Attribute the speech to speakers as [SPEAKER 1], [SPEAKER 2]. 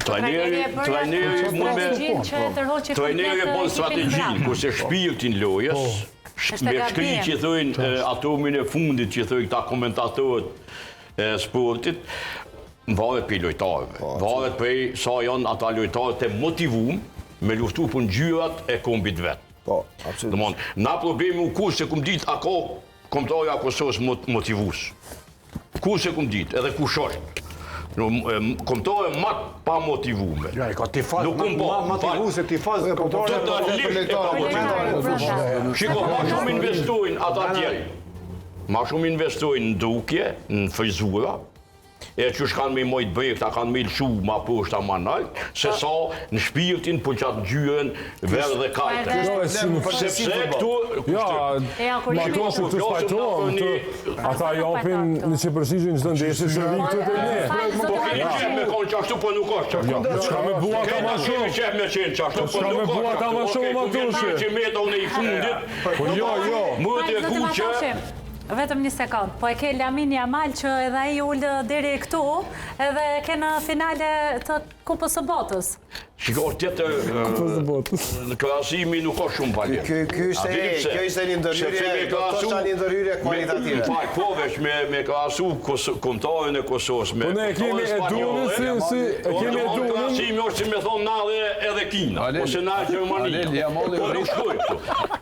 [SPEAKER 1] Trajneri e bon strategjin, kurse shpirtin lojës, me shkri që thojnë atomin e fundit, që thojnë këta komentatorët e sportit, varet për lojtarëve. Varet për sa janë ata lojtarët e motivuar me luftu për ngjyrat e kombit vetë.
[SPEAKER 2] Po, absolutisht.
[SPEAKER 1] Na problemi u kur se kum dit a ka kombëtarja Kosovës motivus. Kur se kum dit, edhe ku shoshtë. Kombëtare ma pa motivume.
[SPEAKER 3] Ja, ka tifaz, ma motivu se tifaz,
[SPEAKER 1] Shiko, ma shumë investojnë ata tjerë. Ma shumë investojnë në dukje, në frizura, e që shkanë me i mojtë brek, ta kanë me i lëshu ma poshta ma nalt, se sa në shpirtin për qatë gjyren verë dhe kajte. Sepse këtu...
[SPEAKER 4] Ma to se këtu spajtojnë, ata japin në që përshishën që të ndeshë që vi këtu të një.
[SPEAKER 1] Po keni qef me konë qashtu, po nuk është qashtu.
[SPEAKER 4] Qka me bua ka ma shumë?
[SPEAKER 1] Keni qef me qenë qashtu, po nuk është qashtu.
[SPEAKER 4] Qka me bua ka ma shumë ma tushe?
[SPEAKER 1] Që me do në i fundit, më të ku që...
[SPEAKER 5] Vetëm një sekund, po e ke Lamin Yamal që edhe ai ullë deri këtu edhe ke në finale të Kupës së Botës.
[SPEAKER 1] Shiko, tjetër, në krasimi nuk ka shumë palje.
[SPEAKER 2] Kjo ishte një ndërhyrje, do të është një ndërhyrje kualitative.
[SPEAKER 1] Në fakt, po veç me krasu kombëtarin e Kosovës me
[SPEAKER 4] kombëtarin spanjoll.
[SPEAKER 1] Krasimi është që me thonë na edhe Kina, ose na Gjermania. Po nuk shkoj këtu.